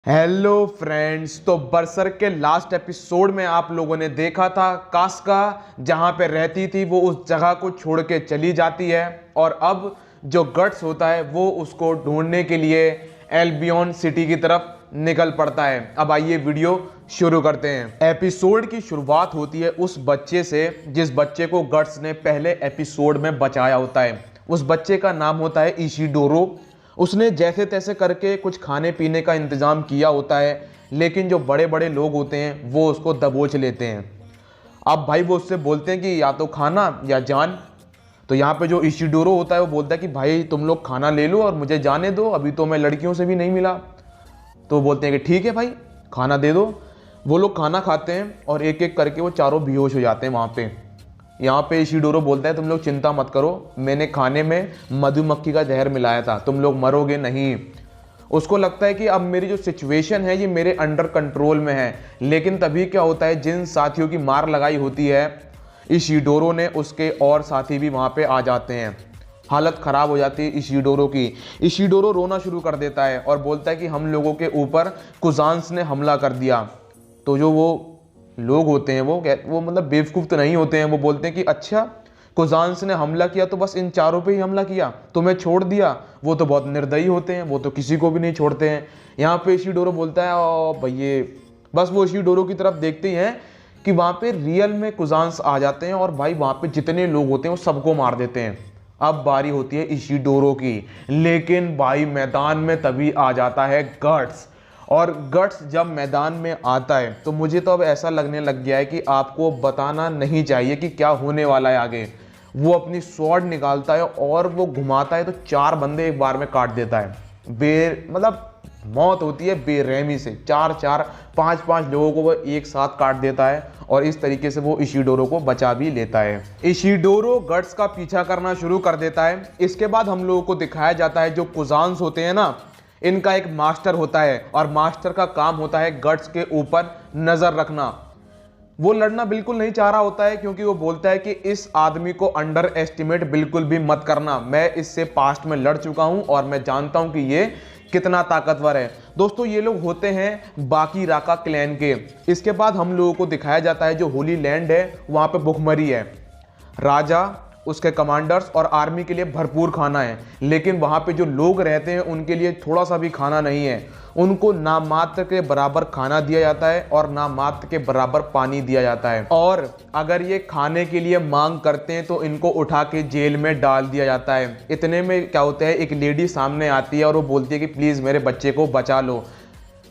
Hello friends. तो बरसर के last episode में आप लोगों ने देखा था कास्का जहां पे रहती थी वो उस जगह को छोड़ के चली जाती है और अब जो गट्स होता है वो उसको ढूंढने के लिए एल्बियन सिटी की तरफ निकल पड़ता है। अब आइए वीडियो शुरू करते हैं। एपिसोड की शुरुआत होती है उस बच्चे से जिस बच्चे को गट्स ने पहले एपिसोड में बचाया होता है। उस बच्चे का नाम होता है इशिडोरो। उसने जैसे तैसे करके कुछ खाने पीने का इंतज़ाम किया होता है, लेकिन जो बड़े बड़े लोग होते हैं वो उसको दबोच लेते हैं। अब भाई वो उससे बोलते हैं कि या तो खाना या जान। तो यहाँ पे जो इशिडोरो होता है वो बोलता है कि भाई तुम लोग खाना ले लो और मुझे जाने दो, अभी तो मैं लड़कियों से भी नहीं मिला। तो बोलते हैं कि ठीक है भाई खाना दे दो। वो लोग खाना खाते हैं और एक एक करके वो चारों बेहोश हो जाते हैं वहाँ पे। यहाँ पे इशिडोरो बोलता है तुम लोग चिंता मत करो, मैंने खाने में मधुमक्खी का जहर मिलाया था, तुम लोग मरोगे नहीं। उसको लगता है कि अब मेरी जो सिचुएशन है ये मेरे अंडर कंट्रोल में है। लेकिन तभी क्या होता है, जिन साथियों की मार लगाई होती है इशिडोरो ने, उसके और साथी भी वहाँ पे आ जाते हैं। हालत ख़राब हो जाती है इशिडोरो की। इशिडोरो रोना शुरू कर देता है और बोलता है कि हम लोगों के ऊपर कुजांस ने हमला कर दिया। तो जो वो लोग होते हैं वो मतलब बेवकूफ़ तो नहीं होते हैं। वो बोलते हैं कि अच्छा कुजांस ने हमला किया तो बस इन चारों पे ही हमला किया, तुम्हें छोड़ दिया। वो तो बहुत निर्दयी होते हैं, वो तो किसी को भी नहीं छोड़ते हैं। यहाँ पे इशिडोरो बोलता है ओ भैये, बस वो इशिडोरो की तरफ देखते ही हैं कि वहाँ पे रियल में कुजांस आ जाते हैं और भाई वहाँ पे जितने लोग होते हैं वो सबको मार देते हैं। अब बारी होती है इशिडोरो की, लेकिन भाई मैदान में तभी आ जाता है गट्स। और गट्स जब मैदान में आता है तो मुझे तो अब ऐसा लगने लग गया है कि आपको बताना नहीं चाहिए कि क्या होने वाला है आगे। वो अपनी स्वॉर्ड निकालता है और वो घुमाता है तो चार बंदे एक बार में काट देता है। मतलब मौत होती है बेरहमी से। चार चार पांच पांच लोगों को वो एक साथ काट देता है और इस तरीके से वो इशिडोरो को बचा भी लेता है। इशिडोरो गट्स का पीछा करना शुरू कर देता है। इसके बाद हम लोगों को दिखाया जाता है जो कुजांस होते हैं ना, इनका एक मास्टर होता है और मास्टर का काम होता है गट्स के ऊपर नजर रखना। वो लड़ना बिल्कुल नहीं चाह रहा होता है क्योंकि वो बोलता है कि इस आदमी को अंडर एस्टिमेट बिल्कुल भी मत करना। मैं इससे पास्ट में लड़ चुका हूं और मैं जानता हूं कि ये कितना ताकतवर है। दोस्तों ये लोग होते हैं बाकी राका क्लैन के। इसके बाद हम लोगों को दिखाया जाता है जो होली लैंड है वहां पे भुखमरी है। राजा, उसके कमांडर्स और आर्मी के लिए भरपूर खाना है, लेकिन वहाँ पे जो लोग रहते हैं उनके लिए थोड़ा सा भी खाना नहीं है। उनको नामात्र के बराबर खाना दिया जाता है और नामात्र के बराबर पानी दिया जाता है। और अगर ये खाने के लिए मांग करते हैं तो इनको उठा के जेल में डाल दिया जाता है। इतने में क्या होता है, एक लेडी सामने आती है और वो बोलती है कि प्लीज़ मेरे बच्चे को बचा लो।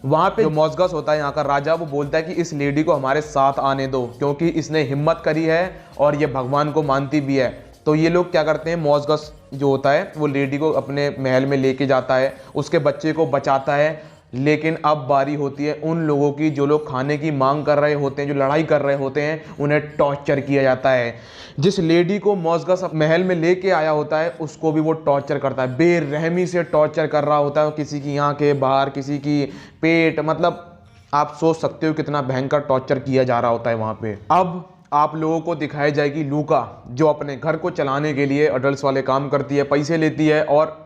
वहाँ पे जो मौजगस होता है यहाँ का राजा, वो बोलता है कि इस लेडी को हमारे साथ आने दो क्योंकि इसने हिम्मत करी है और ये भगवान को मानती भी है। तो ये लोग क्या करते हैं, मौजगस जो होता है वो लेडी को अपने महल में लेके जाता है, उसके बच्चे को बचाता है। लेकिन अब बारी होती है उन लोगों की जो लोग खाने की मांग कर रहे होते हैं, जो लड़ाई कर रहे होते हैं, उन्हें टॉर्चर किया जाता है। जिस लेडी को मौजगस महल में लेके आया होता है उसको भी वो टॉर्चर करता है, बेरहमी से टॉर्चर कर रहा होता है। किसी की आंखें बाहर, किसी की पेट, मतलब आप सोच सकते हो कितना भयंकर टॉर्चर किया जा रहा होता है वहाँ पे। अब आप लोगों को दिखाई जाएगी लूका, जो अपने घर को चलाने के लिए अडल्ट वाले काम करती है, पैसे लेती है। और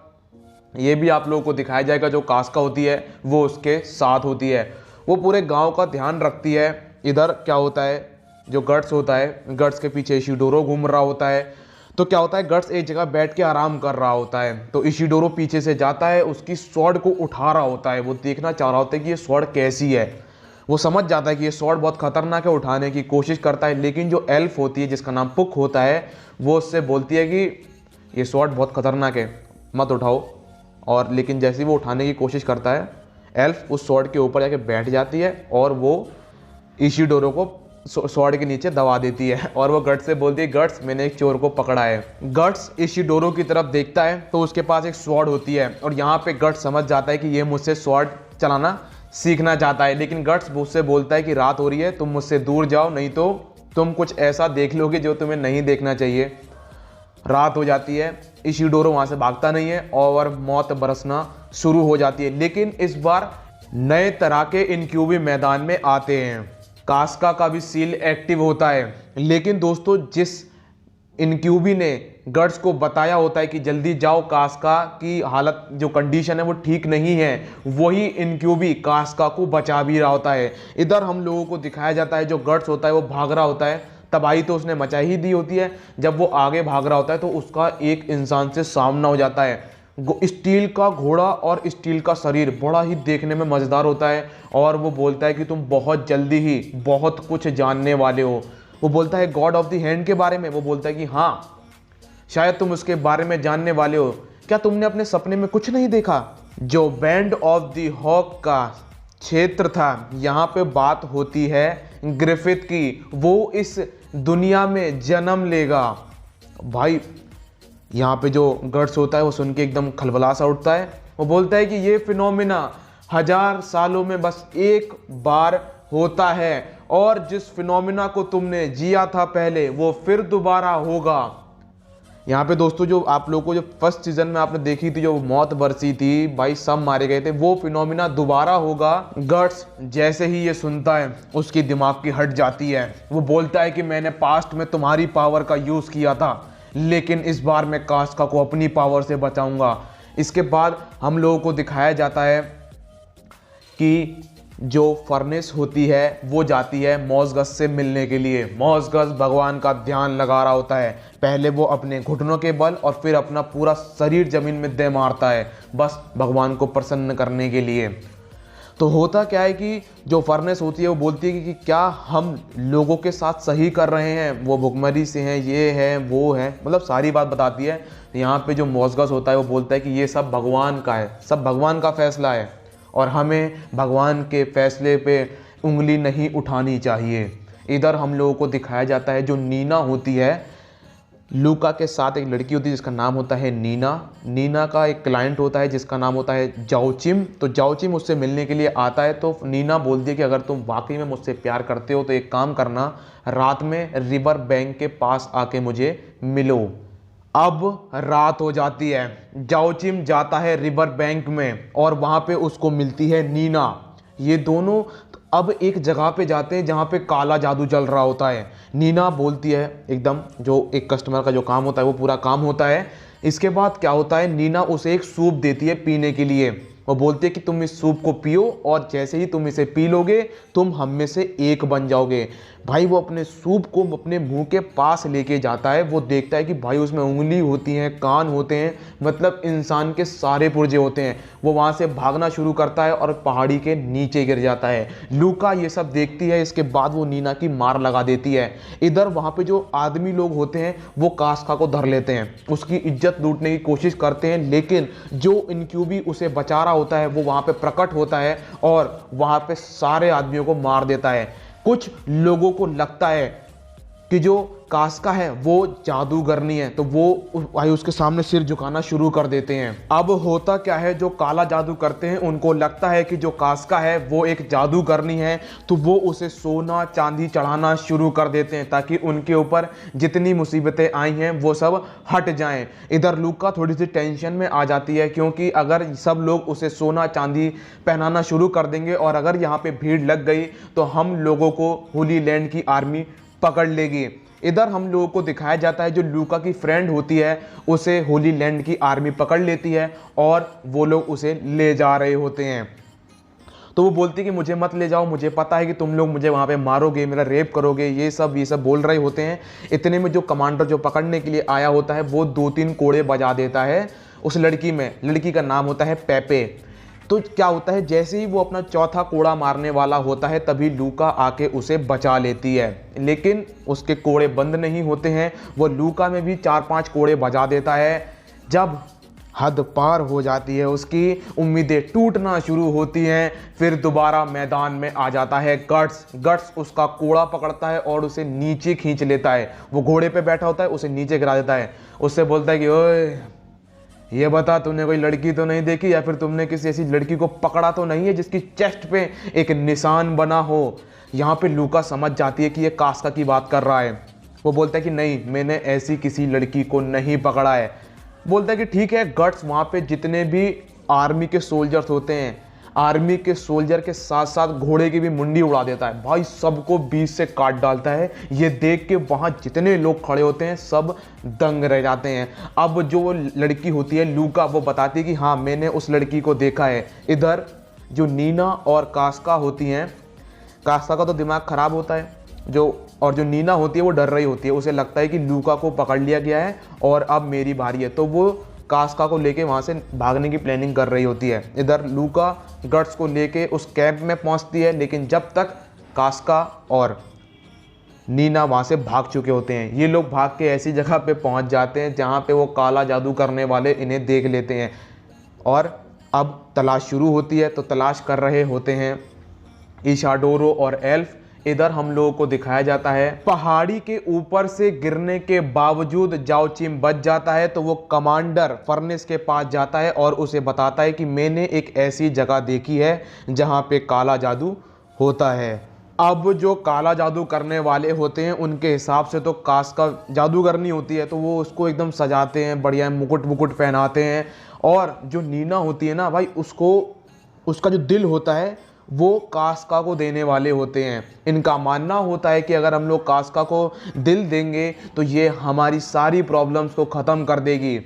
ये भी आप लोगों को दिखाया जाएगा जो कास्का होती है वो उसके साथ होती है। वो पूरे गांव का ध्यान रखती है। इधर क्या होता है, जो गट्स होता है, गट्स के पीछे इशिडोरो घूम रहा होता है। तो क्या होता है, गट्स एक जगह बैठ के आराम कर रहा होता है तो इशिडोरो पीछे से जाता है, उसकी स्वॉर्ड को उठा रहा होता है। वो देखना चाह रहा होता है कि ये स्वॉर्ड कैसी है। वो समझ जाता है कि ये स्वॉर्ड बहुत खतरनाक है, उठाने की कोशिश करता है। लेकिन जो एल्फ होती है जिसका नाम पुक होता है, वो उससे बोलती है कि ये स्वॉर्ड बहुत खतरनाक है, मत उठाओ। और लेकिन जैसे ही वो उठाने की कोशिश करता है, एल्फ उस स्वॉर्ड के ऊपर जाके बैठ जाती है और वो इशिडोरो को स्वॉर्ड के नीचे दबा देती है। और वो गट्स से बोलती है, गट्स मैंने एक चोर को पकड़ा है। गट्स इशिडोरो की तरफ देखता है तो उसके पास एक स्वॉर्ड होती है और यहाँ पे गट्स समझ जाता है कि ये मुझसे स्वॉर्ड चलाना सीखना चाहता है। लेकिन गट्स उससे बोलता है कि रात हो रही है, तुम मुझसे दूर जाओ, नहीं तो तुम कुछ ऐसा देख लोगे जो तुम्हें नहीं देखना चाहिए। रात हो जाती है, इशिडोरो वहाँ से भागता नहीं है और मौत बरसना शुरू हो जाती है। लेकिन इस बार नए तरह के इनक्यूबी मैदान में आते हैं। कास्का का भी सील एक्टिव होता है। लेकिन दोस्तों जिस इनक्यूबी ने गट्स को बताया होता है कि जल्दी जाओ, कास्का की हालत जो कंडीशन है वो ठीक नहीं है, वही इनक्यूबी कास्का को बचा भी रहा होता है। इधर हम लोगों को दिखाया जाता है जो गट्स होता है वो भाग रहा होता है, तबाही तो उसने मचा ही दी होती है। जब वो आगे भाग रहा होता है तो उसका एक इंसान से सामना हो जाता है। स्टील का घोड़ा और स्टील का शरीर बड़ा ही देखने में मज़ेदार होता है, और वो बोलता है कि तुम बहुत जल्दी ही बहुत कुछ जानने वाले हो। वो बोलता है गॉड ऑफ द हैंड के बारे में। वो बोलता है कि हाँ, शायद तुम उसके बारे में जानने वाले हो। क्या तुमने अपने सपने में कुछ नहीं देखा? जो बैंड ऑफ द हॉक का क्षेत्र था, यहाँ पे बात होती है ग्रिफिथ की, वो इस दुनिया में जन्म लेगा। भाई यहाँ पे जो गट्स होता है वो सुन के एकदम खलबला सा उठता है। वो बोलता है कि ये फिनोमिना 1000 सालों में बस एक बार होता है, और जिस फिनोमिना को तुमने जिया था पहले वो फिर दोबारा होगा। यहाँ पे दोस्तों जो आप लोगों को जो फर्स्ट सीजन में आपने देखी थी जो मौत बरसी थी, भाई सब मारे गए थे, वो फिनोमिना दोबारा होगा। गट्स जैसे ही ये सुनता है उसकी दिमाग की हट जाती है। वो बोलता है कि मैंने पास्ट में तुम्हारी पावर का यूज़ किया था, लेकिन इस बार मैं कास्का को अपनी पावर से बचाऊंगा। इसके बाद हम लोगों को दिखाया जाता है कि जो फर्नेस होती है वो जाती है मॉसगस से मिलने के लिए। मॉसगस भगवान का ध्यान लगा रहा होता है, पहले वो अपने घुटनों के बल और फिर अपना पूरा शरीर जमीन में दे मारता है, बस भगवान को प्रसन्न करने के लिए। तो होता क्या है कि जो फर्नेस होती है वो बोलती है कि क्या हम लोगों के साथ सही कर रहे हैं, वो भुखमरी से हैं, ये है वो है, मतलब सारी बात बताती है। यहाँ पे जो मॉसगस होता है वो बोलता है कि ये सब भगवान का है, सब भगवान का फैसला है, और हमें भगवान के फैसले पे उंगली नहीं उठानी चाहिए। इधर हम लोगों को दिखाया जाता है जो नीना होती है, लूका के साथ एक लड़की होती है जिसका नाम होता है नीना। नीना का एक क्लाइंट होता है जिसका नाम होता है जाओचिम। तो जाओचिम उससे मिलने के लिए आता है, तो नीना बोलती है कि अगर तुम वाकई में मुझसे प्यार करते हो तो एक काम करना, रात में रिवर बैंक के पास आके मुझे मिलो। अब रात हो जाती है, जाओचिम जाता है रिवर बैंक में और वहाँ पे उसको मिलती है नीना। ये दोनों अब एक जगह पे जाते हैं जहाँ पे काला जादू चल रहा होता है। नीना बोलती है एकदम, जो एक कस्टमर का जो काम होता है वो पूरा काम होता है। इसके बाद क्या होता है, नीना उसे एक सूप देती है पीने के लिए। वो बोलती है कि तुम इस सूप को पियो, और जैसे ही तुम इसे पी लोगे तुम हम में से एक बन जाओगे। भाई वो अपने सूप को अपने मुंह के पास लेके जाता है। वो देखता है कि भाई उसमें उंगली होती हैं, कान होते हैं, मतलब इंसान के सारे पुर्जे होते हैं। वो वहाँ से भागना शुरू करता है और पहाड़ी के नीचे गिर जाता है। लूका ये सब देखती है, इसके बाद वो नीना की मार लगा देती है। इधर वहाँ पे जो आदमी लोग होते हैं वो कास्का को धर लेते हैं, उसकी इज्जत लूटने की कोशिश करते हैं, लेकिन जो इनक्यूबी उसे बचा रहा होता है वो वहाँ पे प्रकट होता है और वहाँ पे सारे आदमियों को मार देता है। कुछ लोगों को लगता है कि जो कास्का है वो जादूगरनी है, तो वो भाई उसके सामने सिर झुकाना शुरू कर देते हैं। अब होता क्या है, जो काला जादू करते हैं उनको लगता है कि जो कास्का है वो एक जादूगरनी है, तो वो उसे सोना चांदी चढ़ाना शुरू कर देते हैं ताकि उनके ऊपर जितनी मुसीबतें आई हैं वो सब हट जाएं। इधर लूका थोड़ी सी टेंशन में आ जाती है, क्योंकि अगर सब लोग उसे सोना चांदी पहनाना शुरू कर देंगे और अगर यहाँ पे भीड़ लग गई तो हम लोगों को होली लैंड की आर्मी पकड़ लेगी। इधर हम लोगों को दिखाया जाता है जो लूका की फ्रेंड होती है उसे होली लैंड की आर्मी पकड़ लेती है और वो लोग उसे ले जा रहे होते हैं। तो वो बोलती है कि मुझे मत ले जाओ, मुझे पता है कि तुम लोग मुझे वहाँ पे मारोगे, मेरा रेप करोगे, ये सब बोल रहे होते हैं। इतने में जो कमांडर जो पकड़ने के लिए आया होता है वो 2-3 कोड़े बजा देता है उस लड़की में। लड़की का नाम होता है पेपे। तो क्या होता है, जैसे ही वो अपना चौथा कोड़ा मारने वाला होता है तभी लूका आके उसे बचा लेती है, लेकिन उसके कोड़े बंद नहीं होते हैं। वो लूका में भी 4-5 कोड़े बजा देता है। जब हद पार हो जाती है उसकी, उम्मीदें टूटना शुरू होती हैं, फिर दोबारा मैदान में आ जाता है गट्स उसका कोड़ा पकड़ता है और उसे नीचे खींच लेता है। वो घोड़े पे बैठा होता है, उसे नीचे गिरा देता है। उससे बोलता है कि ओए ये बता, तूने कोई लड़की तो नहीं देखी, या फिर तुमने किसी ऐसी लड़की को पकड़ा तो नहीं है जिसकी चेस्ट पे एक निशान बना हो। यहाँ पे लूका समझ जाती है कि ये कास्का की बात कर रहा है। वो बोलता है कि नहीं, मैंने ऐसी किसी लड़की को नहीं पकड़ा है। बोलता है कि ठीक है। गट्स वहाँ पे जितने भी आर्मी के सोल्जर्स होते हैं, आर्मी के सोल्जर के साथ साथ घोड़े की भी मुंडी उड़ा देता है भाई, सबको बीच से काट डालता है। ये देख के वहाँ जितने लोग खड़े होते हैं सब दंग रह जाते हैं। अब जो लड़की होती है लूका, वो बताती है कि हाँ मैंने उस लड़की को देखा है। इधर जो नीना और कास्का होती हैं, कास्का का तो दिमाग खराब होता है, जो नीना होती है वो डर रही होती है। उसे लगता है कि लूका को पकड़ लिया गया है और अब मेरी बारी है, तो वो कास्का को लेके वहाँ से भागने की प्लानिंग कर रही होती है। इधर लूका गट्स को लेके उस कैंप में पहुँचती है, लेकिन जब तक कास्का और नीना वहाँ से भाग चुके होते हैं। ये लोग भाग के ऐसी जगह पे पहुँच जाते हैं जहाँ पे वो काला जादू करने वाले इन्हें देख लेते हैं और अब तलाश शुरू होती है। तो तलाश कर रहे होते हैं इशाडोरो और एल्फ। इधर हम लोगों को दिखाया जाता है पहाड़ी के ऊपर से गिरने के बावजूद जाओचिम बच जाता है, तो वो कमांडर फर्नेस के पास जाता है और उसे बताता है कि मैंने एक ऐसी जगह देखी है जहां पे काला जादू होता है। अब जो काला जादू करने वाले होते हैं उनके हिसाब से तो कास्का जादूगरनी होती है, तो वो उसको एकदम सजाते हैं, बढ़िया मुकुट मुकुट पहनाते हैं। और जो नीना होती है ना भाई, उसका जो दिल होता है वो कास्का को देने वाले होते हैं। इनका मानना होता है कि अगर हम लोग कास्का को दिल देंगे तो ये हमारी सारी प्रॉब्लम्स को ख़त्म कर देगी।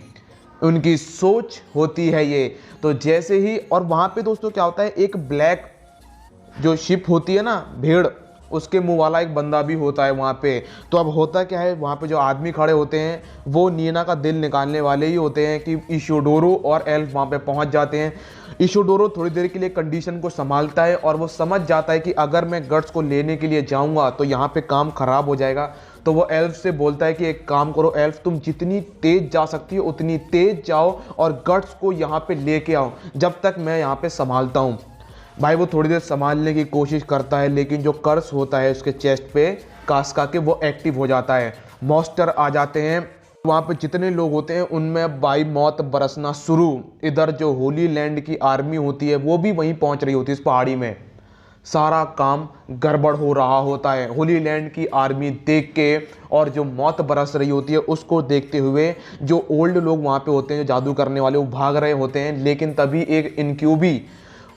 उनकी सोच होती है ये। तो जैसे ही, और वहाँ पे दोस्तों क्या होता है, एक ब्लैक जो शिप होती है ना, भेड़, उसके मुंह वाला एक बंदा भी होता है वहाँ पे। तो अब होता क्या है, वहाँ पे जो आदमी खड़े होते हैं वो नीना का दिल निकालने वाले ही होते हैं कि इशोडोरो और एल्फ वहाँ पे पहुँच जाते हैं। इशोडोरो थोड़ी देर के लिए कंडीशन को संभालता है और वो समझ जाता है कि अगर मैं गट्स को लेने के लिए जाऊँगा तो यहाँ पे काम ख़राब हो जाएगा। तो वो एल्फ से बोलता है कि एक काम करो एल्फ, तुम जितनी तेज़ जा सकती हो उतनी तेज़ जाओ और गट्स को यहाँ पे लेके आओ जब तक मैं यहाँ पे संभालता हूँ। भाई वो थोड़ी देर संभालने की कोशिश करता है, लेकिन जो कर्स होता है उसके चेस्ट पे कास्का के, वो एक्टिव हो जाता है। मॉन्स्टर आ जाते हैं। वहाँ पे जितने लोग होते हैं उनमें बाई मौत बरसना शुरू। इधर जो होली लैंड की आर्मी होती है वो भी वहीं पहुँच रही होती है, इस पहाड़ी में। सारा काम गड़बड़ हो रहा होता है। होली लैंड की आर्मी देख के और जो मौत बरस रही होती है उसको देखते हुए जो ओल्ड लोग वहाँ पे होते हैं, जो जादू करने वाले, वो भाग रहे होते हैं। लेकिन तभी एक इनक्यूबी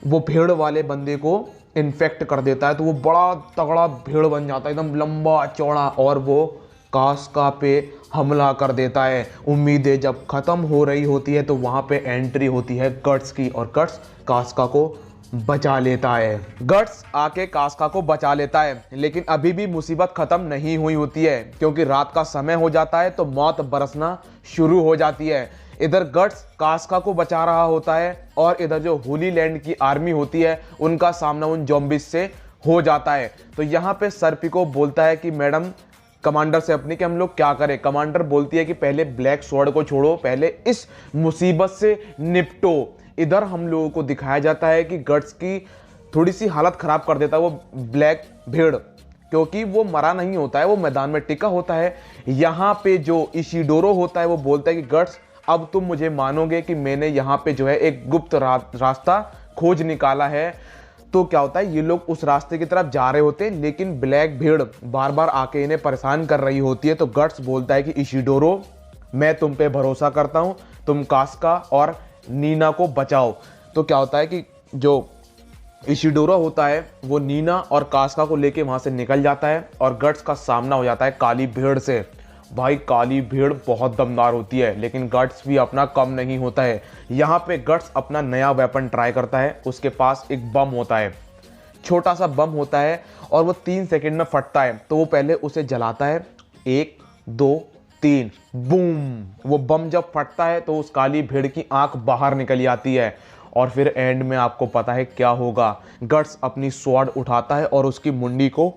वो भेड़ वाले बंदे को इन्फेक्ट कर देता है, तो वो बड़ा तगड़ा भेड़ बन जाता है, एकदम लंबा चौड़ा, और वो कास्का पे हमला कर देता है। उम्मीदें जब ख़त्म हो रही होती है तो वहाँ पे एंट्री होती है गट्स की, और गट्स कास्का को बचा लेता है। गट्स आके कास्का को बचा लेता है, लेकिन अभी भी मुसीबत ख़त्म नहीं हुई होती है, क्योंकि रात का समय हो जाता है तो मौत बरसना शुरू हो जाती है। इधर गट्स कास्का को बचा रहा होता है और इधर जो होली लैंड की आर्मी होती है उनका सामना उन ज़ॉम्बीज़ से हो जाता है। तो यहाँ पे सर्पिको बोलता है कि मैडम, कमांडर से अपनी, कि हम लोग क्या करें। कमांडर बोलती है कि पहले ब्लैक स्वॉर्ड को छोड़ो, पहले इस मुसीबत से निपटो। इधर हम लोगों को दिखाया जाता है कि गट्स की थोड़ी सी हालत ख़राब कर देता है वो ब्लैक भेड़, क्योंकि वो मरा नहीं होता है, वो मैदान में टिका होता है। यहाँ पे जो इशिडोरो होता है वो बोलता है कि गट्स, अब तुम मुझे मानोगे कि मैंने यहाँ पे जो है एक गुप्त रास्ता खोज निकाला है। तो क्या होता है, ये लोग उस रास्ते की तरफ जा रहे होते हैं, लेकिन ब्लैक भेड़ बार बार आके इन्हें परेशान कर रही होती है। तो गट्स बोलता है कि इशिडोरो, मैं तुम पे भरोसा करता हूँ, तुम कास्का और नीना को बचाओ। तो क्या होता है कि जो इशिडोरो होता है वो नीना और कास्का को लेके वहाँ से निकल जाता है और गट्स का सामना हो जाता है काली भेड़ से। भाई काली भेड़ बहुत दमदार होती है, लेकिन गट्स भी अपना कम नहीं होता है। यहाँ पे गट्स अपना नया वेपन ट्राई करता है। उसके पास एक बम होता है, छोटा सा बम होता है, और वो 3 सेकंड में फटता है। तो वो पहले उसे जलाता है, 1 2 3, बूम। वो बम जब फटता है तो उस काली भेड़ की आंख बाहर निकल आती है, और फिर एंड में आपको पता है क्या होगा। गट्स अपनी स्वॉर्ड उठाता है और उसकी मुंडी को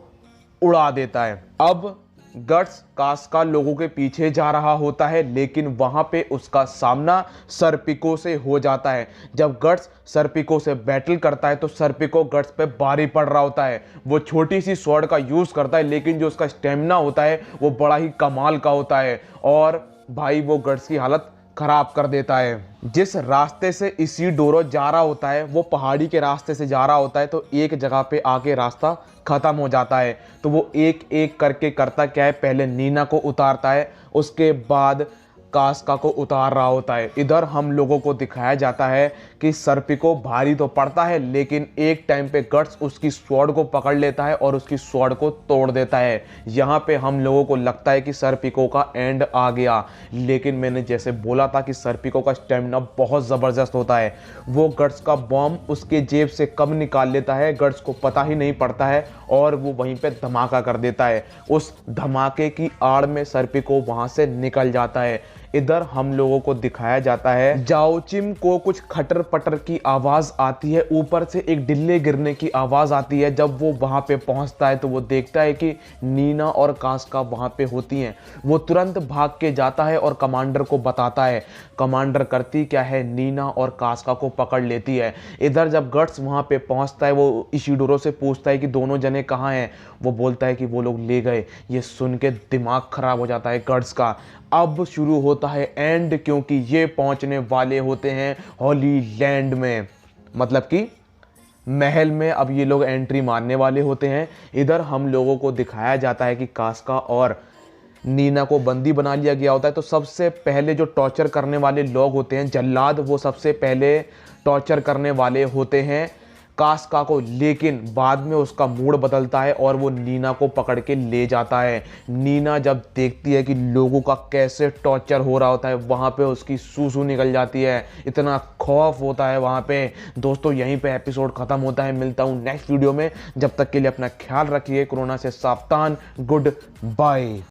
उड़ा देता है। अब गट्स कास्का लोगों के पीछे जा रहा होता है, लेकिन वहां पे उसका सामना सर्पिको से हो जाता है। जब गट्स सर्पिको से बैटल करता है तो सर्पिको गट्स पे भारी पड़ रहा होता है। वो छोटी सी स्वॉर्ड का यूज करता है, लेकिन जो उसका स्टेमिना होता है वो बड़ा ही कमाल का होता है, और भाई वो गट्स की हालत खराब कर देता है। जिस रास्ते से इशिडोरो जा रहा होता है वो पहाड़ी के रास्ते से जा रहा होता है, तो एक जगह पे आके रास्ता खत्म हो जाता है। तो वो एक एक करके करता क्या है, पहले नीना को उतारता है, उसके बाद कास्का को उतार रहा होता है। इधर हम लोगों को दिखाया जाता है कि सर्पिको भारी तो पड़ता है, लेकिन एक टाइम पे गट्स उसकी स्वॉर्ड को पकड़ लेता है और उसकी स्वॉर्ड को तोड़ देता है। यहाँ पे हम लोगों को लगता है कि सर्पिको का एंड आ गया, लेकिन मैंने जैसे बोला था कि सर्पिको का स्टेमिना बहुत ज़बरदस्त होता है। वो गट्स का बॉम्ब उसके जेब से कब निकाल लेता है गट्स को पता ही नहीं पड़ता है और वो वहीं पे धमाका कर देता है। उस धमाके की आड़ में सर्पिको वहां से निकल जाता है। इधर हम लोगों को दिखाया जाता है जाओचिम को कुछ खटर पटर की आवाज आती है, ऊपर से एक डिल्ले गिरने की आवाज आती है। जब वो वहां पे पहुंचता है तो वो देखता है कि नीना और कास्का वहां पे होती हैं। वो तुरंत भाग के जाता है और कमांडर को बताता है। कमांडर करती क्या है, नीना और कास्का को पकड़ लेती है। इधर जब गट्स वहां पे पहुंचता है वो इशिडोरो से पूछता है कि दोनों जने कहाँ हैं। वो बोलता है कि वो लोग ले गए। ये सुन के दिमाग खराब हो जाता है गट्स का। अब शुरू होता है एंड, क्योंकि ये पहुंचने वाले होते हैं हॉली लैंड में, मतलब कि महल में। अब ये लोग एंट्री मारने वाले होते हैं। इधर हम लोगों को दिखाया जाता है कि कास्का और नीना को बंदी बना लिया गया होता है। तो सबसे पहले जो टॉर्चर करने वाले लोग होते हैं जल्लाद, वो सबसे पहले टॉर्चर करने वाले होते हैं कास्का को, लेकिन बाद में उसका मूड बदलता है और वो नीना को पकड़ के ले जाता है। नीना जब देखती है कि लोगों का कैसे टॉर्चर हो रहा होता है, वहाँ पे उसकी सूसू निकल जाती है। इतना खौफ होता है वहाँ पे। दोस्तों यहीं पे एपिसोड ख़त्म होता है। मिलता हूँ नेक्स्ट वीडियो में। जब तक के लिए अपना ख्याल रखिए। कोरोना से सावधान। Good bye.